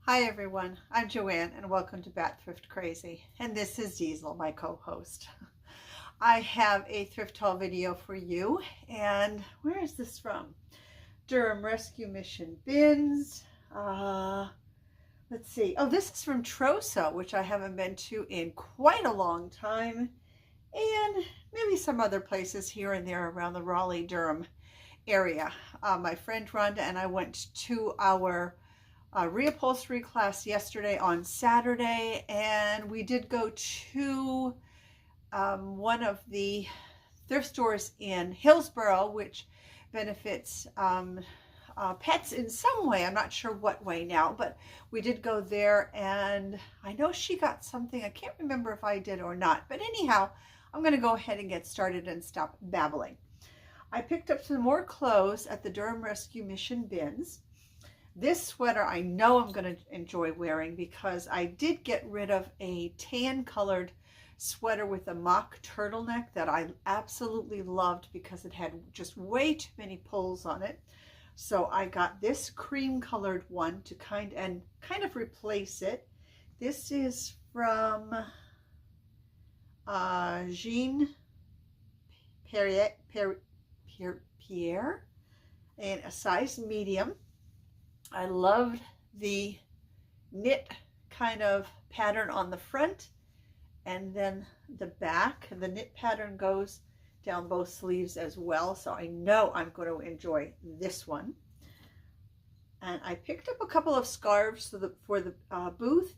Hi everyone, I'm Joanne and welcome to Bat Thrift Crazy, and this is Diesel, my co-host. I have a thrift haul video for you, and where is this from? Durham Rescue Mission bins. Let's see. Oh, this is from Trosa, which I haven't been to in quite a long time, and maybe some other places here and there around the Raleigh, Durham area. My friend Rhonda and I went to our reupholstery class yesterday on Saturday, and we did go to one of the thrift stores in Hillsborough, which benefits pets in some way. I'm not sure what way now, but we did go there, and I know she got something. I can't remember if I did or not, but anyhow, I'm going to go ahead and get started and stop babbling. I picked up some more clothes at the Durham Rescue Mission bins. This sweater I know I'm going to enjoy wearing because I did get rid of a tan colored sweater with a mock turtleneck that I absolutely loved because it had just way too many pulls on it. So I got this cream colored one to kind of replace it. This is from Jean Pierre in a size medium. I loved the knit kind of pattern on the front, and then the back. The knit pattern goes down both sleeves as well, so I know I'm going to enjoy this one. And I picked up a couple of scarves for the booth.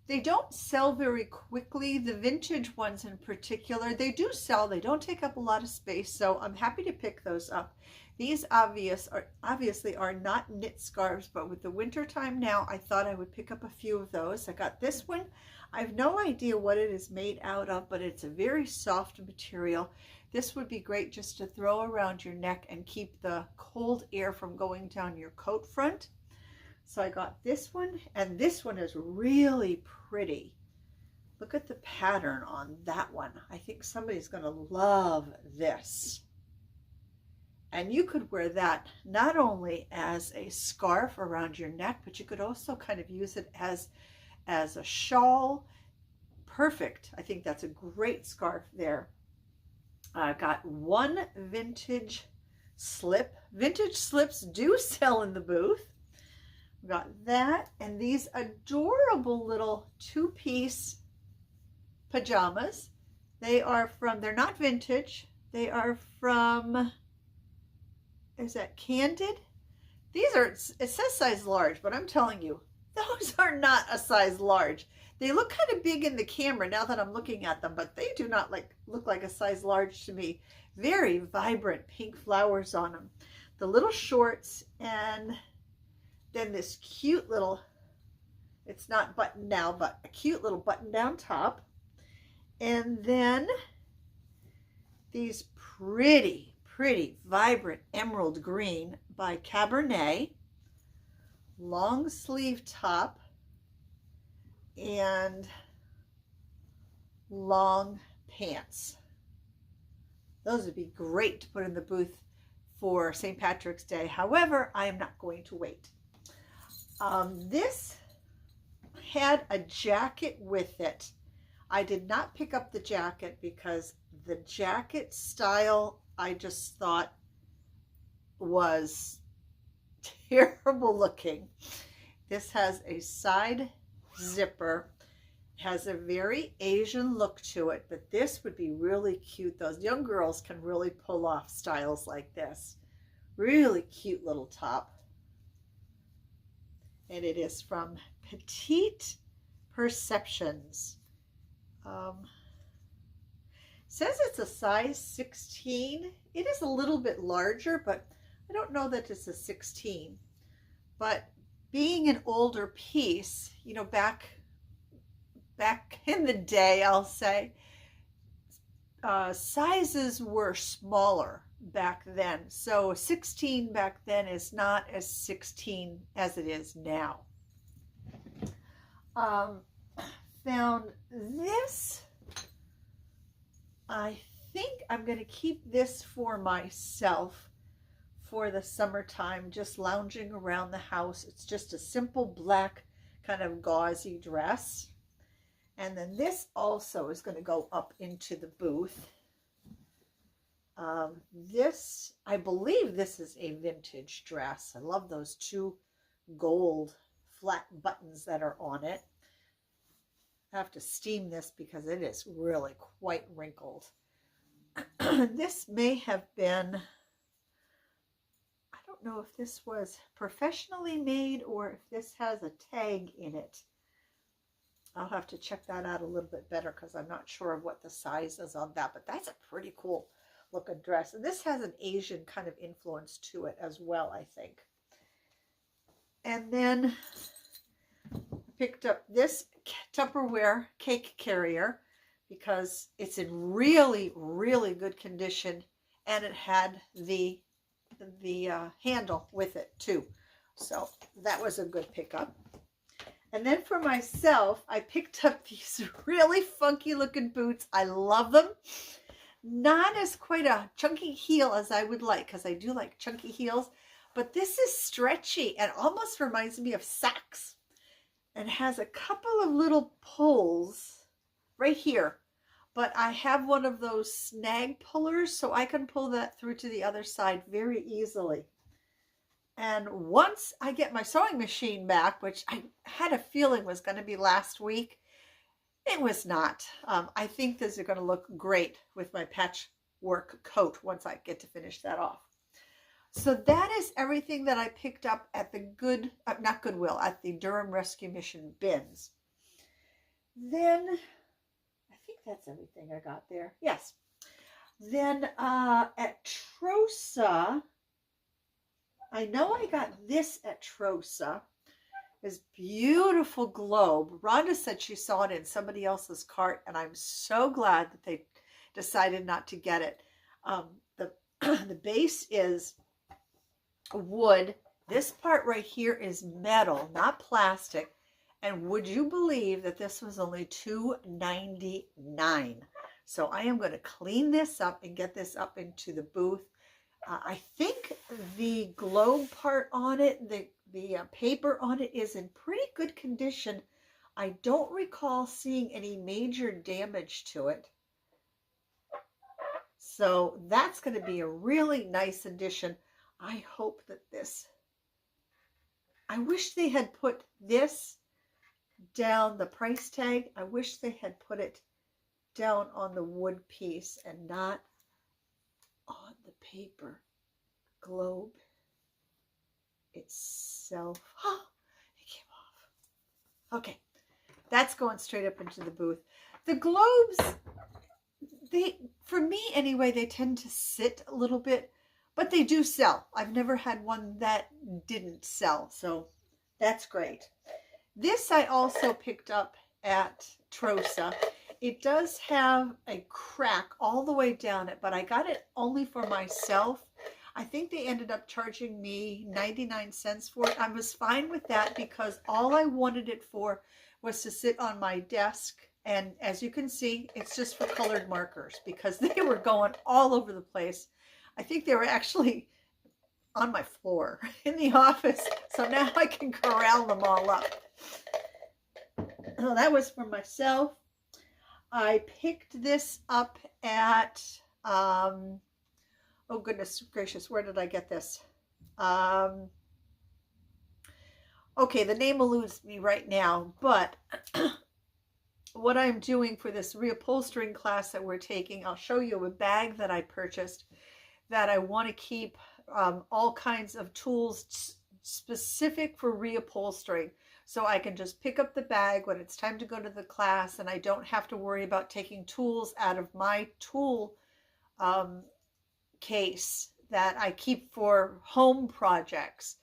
They don't sell very quickly. The vintage ones in particular, they do sell. They don't take up a lot of space, so I'm happy to pick those up. These obviously are not knit scarves, but with the winter time now, I thought I would pick up a few of those. I got this one. I have no idea what it is made out of, but it's a very soft material. This would be great just to throw around your neck and keep the cold air from going down your coat front. So I got this one, and this one is really pretty. Look at the pattern on that one. I think somebody's going to love this. And you could wear that not only as a scarf around your neck, but you could also kind of use it as a shawl. Perfect. I think that's a great scarf there. I got one vintage slip. Vintage slips do sell in the booth. We got that, and these adorable little two-piece pajamas. They're not vintage. They are from, is that Candid? It says size large, but I'm telling you, those are not a size large. They look kind of big in the camera now that I'm looking at them, but they do not look like a size large to me. Very vibrant pink flowers on them. The little shorts, and then this cute little, it's not buttoned now, but a cute little button down top. And then these pretty vibrant emerald green by Cabernet, long sleeve top and long pants. Those would be great to put in the booth for St. Patrick's Day. However, I am not going to wait. This had a jacket with it. I did not pick up the jacket because the jacket style I just thought was terrible looking. This has a side zipper, has a very Asian look to it, but this would be really cute. Those young girls can really pull off styles like this. Really cute little top. And it is from Petite Perceptions. Says it's a size 16. It is a little bit larger, but I don't know that it's a 16. But being an older piece, you know, back in the day, I'll say, sizes were smaller back then. So 16 back then is not as 16 as it is now. Found this. I think I'm going to keep this for myself for the summertime, just lounging around the house. It's just a simple black kind of gauzy dress. And then this also is going to go up into the booth. This, I believe this is a vintage dress. I love those two gold flat buttons that are on it. I have to steam this because it is really quite wrinkled. This may have been, I don't know if this was professionally made or if this has a tag in it. I'll have to check that out a little bit better because I'm not sure of what the size is on that, but that's a pretty cool looking dress. And this has an Asian kind of influence to it as well, I think. And then I picked up this Tupperware cake carrier because it's in really, really good condition, and it had the handle with it too. So that was a good pickup. And then for myself, I picked up these really funky looking boots. I love them. Not as quite a chunky heel as I would like, because I do like chunky heels, but this is stretchy and almost reminds me of Saks, and has a couple of little pulls right here. But I have one of those snag pullers, so I can pull that through to the other side very easily. And once I get my sewing machine back, which I had a feeling was going to be last week, it was not. I think this is going to look great with my patchwork coat once I get to finish that off. So that is everything that I picked up at the not Goodwill, at the Durham Rescue Mission bins. Then, I think that's everything I got there. Yes. Then at Trosa, I know I got this at Trosa, this beautiful globe. Rhonda said she saw it in somebody else's cart, and I'm so glad that they decided not to get it. The base is wood. This part right here is metal, not plastic. And would you believe that this was only $2.99? So I am going to clean this up and get this up into the booth. I think the globe part on it, the paper on it is in pretty good condition. I don't recall seeing any major damage to it. So that's going to be a really nice addition. I hope that this, I wish they had put this down, the price tag. I wish they had put it down on the wood piece and not on the paper globe itself. Oh, it came off. Okay, that's going straight up into the booth. The globes, for me anyway, they tend to sit a little bit, but they do sell. I've never had one that didn't sell, so that's great. This I also picked up at Trosa. It does have a crack all the way down it, but I got it only for myself. I think they ended up charging me 99 cents for it. I was fine with that because all I wanted it for was to sit on my desk. And as you can see, it's just for colored markers because they were going all over the place. I think they were actually on my floor in the office. So now I can corral them all up. So that was for myself. I picked this up at, oh goodness gracious, where did I get this? Okay, the name eludes me right now, but what I'm doing for this reupholstering class that we're taking, I'll show you a bag that I purchased that I want to keep all kinds of tools specific for reupholstering. So I can just pick up the bag when it's time to go to the class, and I don't have to worry about taking tools out of my tool case that I keep for home projects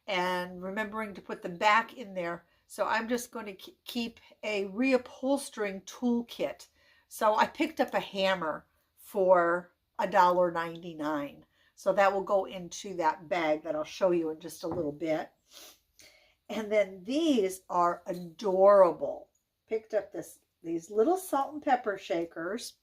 and remembering to put them back in there. So I'm just going to keep a reupholstering toolkit. So I picked up a hammer for $1.99. So that will go into that bag that I'll show you in just a little bit. And then these are adorable. Picked up these little salt and pepper shakers,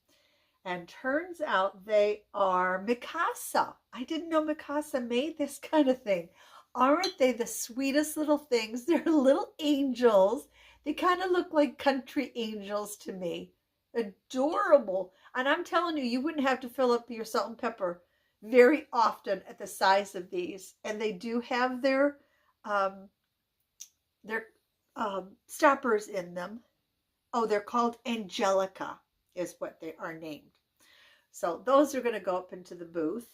and turns out they are Mikasa. I didn't know Mikasa made this kind of thing. Aren't they the sweetest little things? They're little angels. They kind of look like country angels to me. Adorable. And I'm telling you, you wouldn't have to fill up your salt and pepper very often at the size of these. And they do have um, their stoppers in them. Oh, they're called Angelica is what they are named. So those are going to go up into the booth.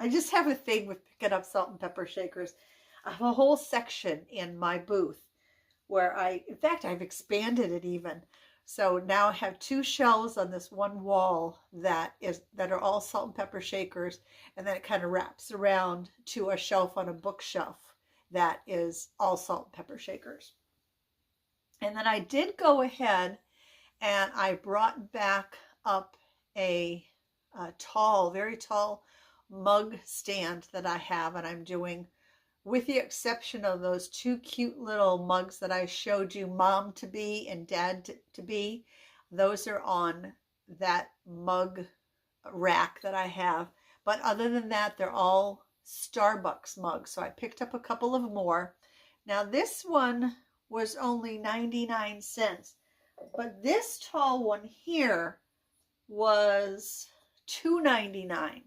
I just have a thing with picking up salt and pepper shakers. I have a whole section in my booth where in fact, I've expanded it even. So now I have 2 shelves on this one wall that are all salt and pepper shakers, and then it kind of wraps around to a shelf on a bookshelf that is all salt and pepper shakers. And then I did go ahead and I brought back up a tall, very tall mug stand that I have, and I'm doing, with the exception of those 2 cute little mugs that I showed you, mom to be and dad to be, those are on that mug rack that I have. But other than that, they're all Starbucks mugs. So I picked up a couple of more. Now this one was only 99 cents, but this tall one here was $2.99.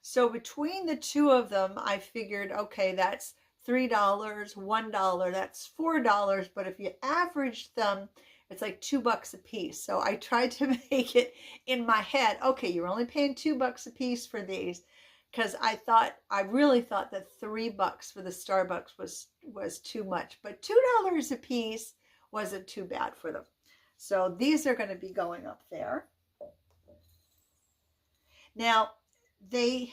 So between the 2 of them, I figured, okay, that's $3, $1, that's $4. But if you average them, it's like $2 a piece. So I tried to make it in my head, okay, you're only paying $2 a piece for these, because I really thought that $3 for the Starbucks was too much. But $2 a piece wasn't too bad for them. So these are going to be going up there. Now, they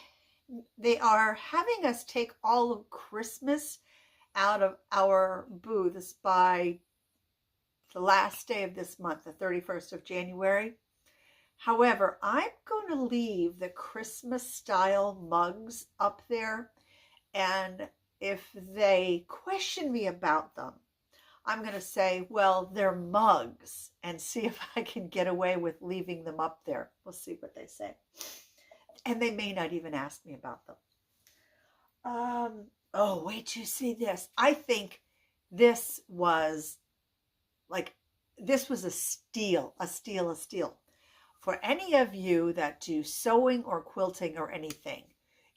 are having us take all of Christmas out of our booths by the last day of this month, the 31st of January. However, I'm going to leave the Christmas style mugs up there, and if they question me about them, I'm going to say, well, they're mugs, and see if I can get away with leaving them up there. We'll see what they say. And they may not even ask me about them. Oh, wait till you see this. I think this was a steal. For any of you that do sewing or quilting or anything,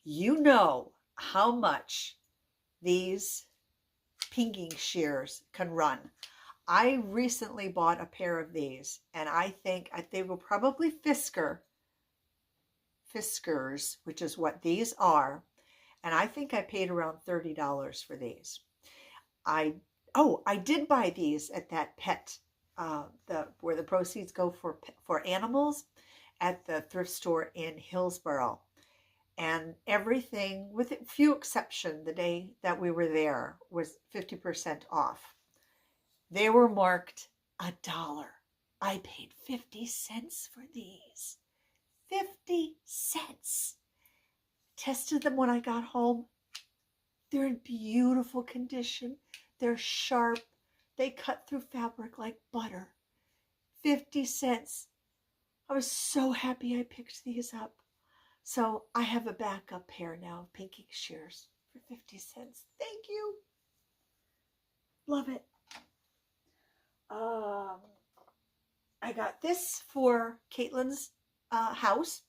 you know how much these pinking shears can run. I recently bought a pair of these, and I think they were probably Fiskars, which is what these are, and I think I paid around $30 for these. I did buy these at that pet, where the proceeds go for animals, at the thrift store in Hillsborough, and everything, with a few exceptions, the day that we were there was 50% off. They were marked $1. I paid 50 cents for these. 50 cents. Tested them when I got home. They're in beautiful condition. They're sharp. They cut through fabric like butter. 50 cents. I was so happy I picked these up. So I have a backup pair now of pinking shears for 50 cents. Thank you. Love it. I got this for Caitlin's house,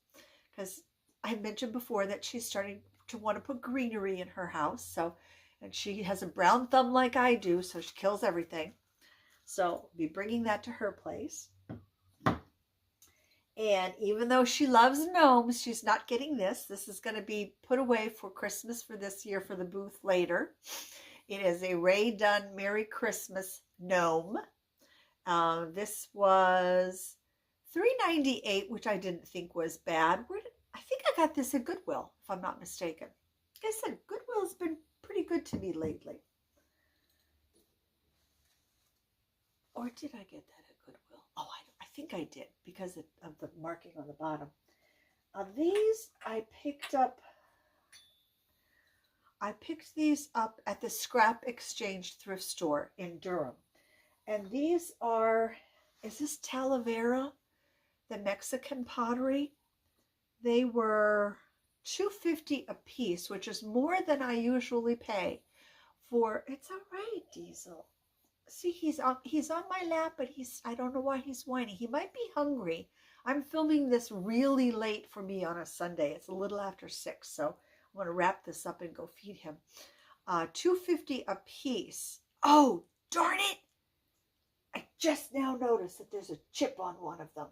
because I mentioned before that she's starting to want to put greenery in her house. And she has a brown thumb like I do, so she kills everything. So I'll be bringing that to her place. And even though she loves gnomes, she's not getting this. This is going to be put away for Christmas for this year for the booth later. It is a Ray Dunn Merry Christmas gnome. This was $3.98, which I didn't think was bad. I think I got this at Goodwill, if I'm not mistaken. Like I said, Goodwill's been pretty good to me lately. Or did I get that at Goodwill? Oh, I think I did, because of the marking on the bottom. These I picked these up at the Scrap Exchange thrift store in Durham. And these are, is this Talavera, the Mexican pottery? They were $2.50 a piece, which is more than I usually pay. it's all right, Diesel. See, he's on my lap, but I don't know why he's whining. He might be hungry. I'm filming this really late for me on a Sunday. It's a little after 6, so I'm going to wrap this up and go feed him. $2.50 a piece. Oh, darn it! I just now noticed that there's a chip on one of them.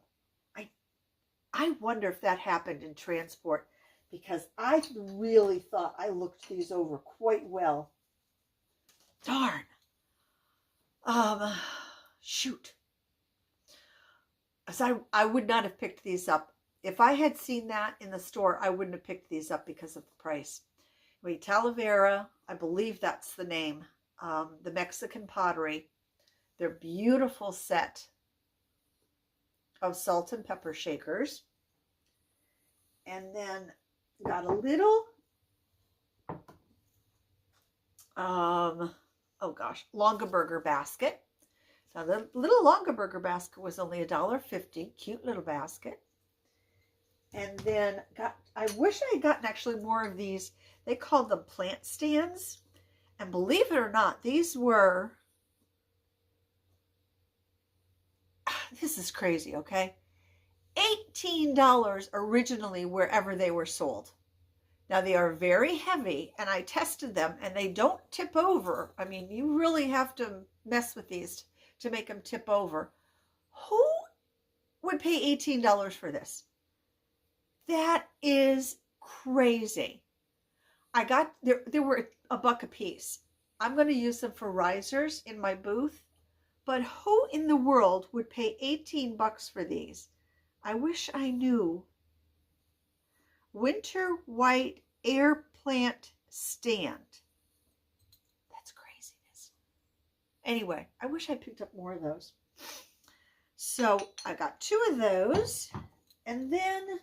I wonder if that happened in transport, because I really thought I looked these over quite well. Darn. Shoot. So I would not have picked these up. If I had seen that in the store, I wouldn't have picked these up because of the price. Wait, Talavera, I believe that's the name. The Mexican pottery. They're beautiful set of salt and pepper shakers. And then got a little, Longaberger basket. Now the little Longaberger basket was only $1.50. Cute little basket. And then I wish I had gotten actually more of these. They called them plant stands. And believe it or not, these were, this is crazy, okay? $18 originally wherever they were sold. Now they are very heavy, and I tested them, and they don't tip over. I mean, you really have to mess with these to make them tip over. Who would pay $18 for this? That is crazy. I got, there were $1 a piece. I'm going to use them for risers in my booth, but who in the world would pay $18 for these? I wish I knew. Winter white air plant stand. That's craziness. Anyway, I wish I picked up more of those. So I got 2 of those, and then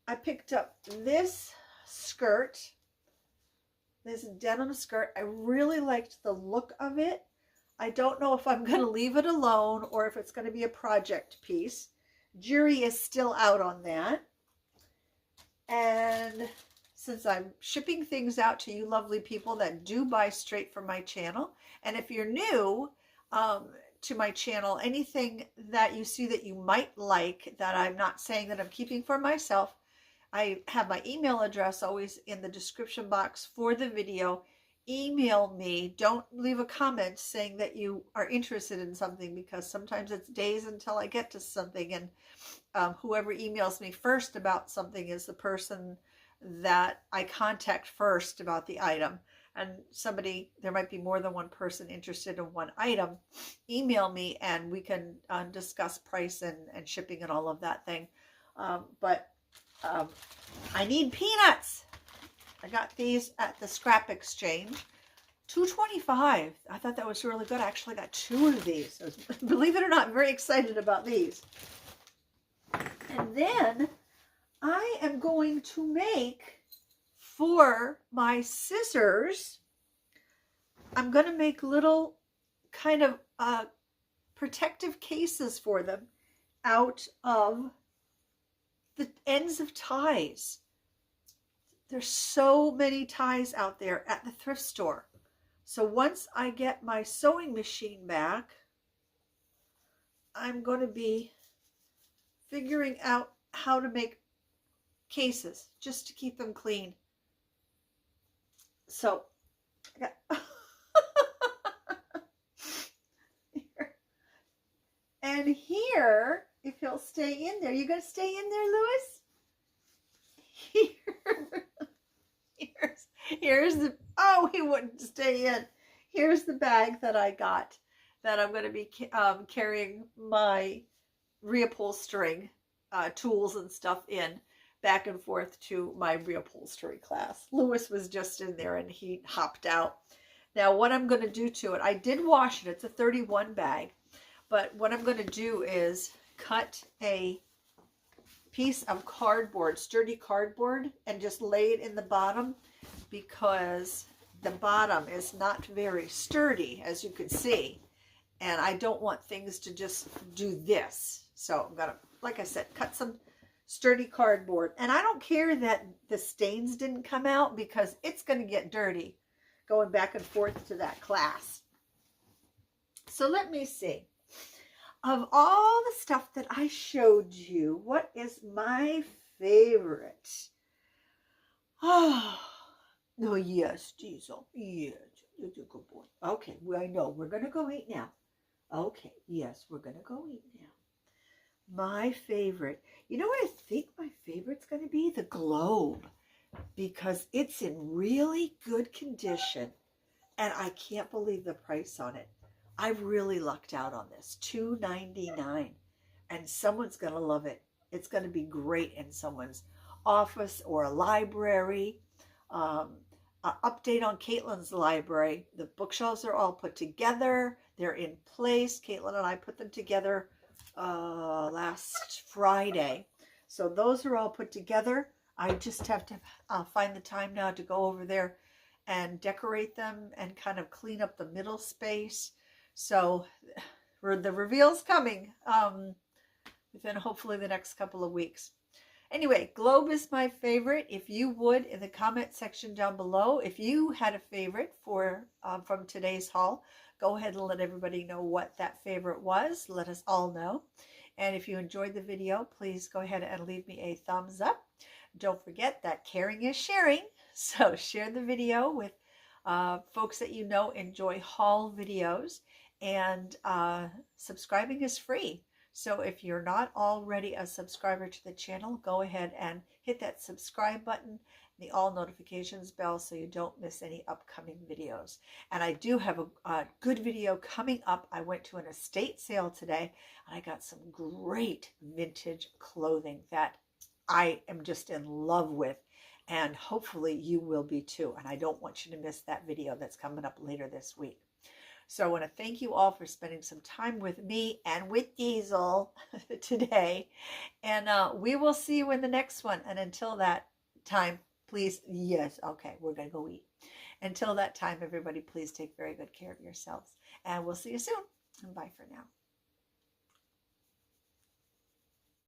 I picked up this skirt, this denim skirt. I really liked the look of it. I don't know if I'm going to leave it alone or if it's going to be a project piece. Jury is still out on that. And since I'm shipping things out to you lovely people that do buy straight from my channel, and if you're new to my channel, anything that you see that you might like that I'm not saying that I'm keeping for myself, I have my email address always in the description box for the video. Email me. Don't leave a comment saying that you are interested in something, because sometimes it's days until I get to something, and whoever emails me first about something is the person that I contact first about the item. And there might be more than one person interested in one item. Email me and we can discuss price and shipping and all of that thing. But I need peanuts. I got these at the scrap exchange. $2.25. I thought that was really good. I actually got 2 of these. So believe it or not, I'm very excited about these. And then I am going to make, for my scissors, I'm going to make little kind of protective cases for them out of the ends of ties. There's so many ties out there at the thrift store. So once I get my sewing machine back, I'm going to be figuring out how to make cases just to keep them clean. So I got and here, if he'll stay in there, you gonna stay in there, Lewis? Here's the, oh, he wouldn't stay in. Here's the bag that I got that I'm going to be carrying my reupholstering tools and stuff in back and forth to my reupholstery class. Lewis was just in there and he hopped out. Now what I'm going to do to it, I did wash it. It's a 31 bag. But what I'm going to do is cut a piece of cardboard, sturdy cardboard, and just lay it in the bottom, because the bottom is not very sturdy, as you can see, and I don't want things to just do this. So I'm gonna, like I said, cut some sturdy cardboard. And I don't care that the stains didn't come out because it's going to get dirty going back and forth to that class. So let me see. Of all the stuff that I showed you, what is my favorite? Oh, no, yes, Diesel. Yes, you're a good boy. Okay, well, I know. We're going to go eat now. Okay, yes, we're going to go eat now. My favorite. You know what I think my favorite's going to be? The globe. Because it's in really good condition. And I can't believe the price on it. I've really lucked out on this. $2.99. And someone's going to love it. It's going to be great in someone's office or a library. An update on Caitlin's library. The bookshelves are all put together. They're in place. Caitlin and I put them together last Friday. So those are all put together. I just have to find the time now to go over there and decorate them and kind of clean up the middle space. So the reveal's coming within hopefully the next couple of weeks. Anyway, globe is my favorite. If you would, in the comment section down below, if you had a favorite for from today's haul, go ahead and let everybody know what that favorite was. Let us all know. And if you enjoyed the video, please go ahead and leave me a thumbs up. Don't forget that caring is sharing. So share the video with folks that you know enjoy haul videos. And subscribing is free. So if you're not already a subscriber to the channel, go ahead and hit that subscribe button, the all notifications bell, so you don't miss any upcoming videos. And I do have a good video coming up. I went to an estate sale today and I got some great vintage clothing that I am just in love with. And hopefully you will be too. And I don't want you to miss that video that's coming up later this week. So I want to thank you all for spending some time with me and with Diesel today. And we will see you in the next one. And until that time, please, yes, okay, we're going to go eat. Until that time, everybody, please take very good care of yourselves. And we'll see you soon. And bye for now.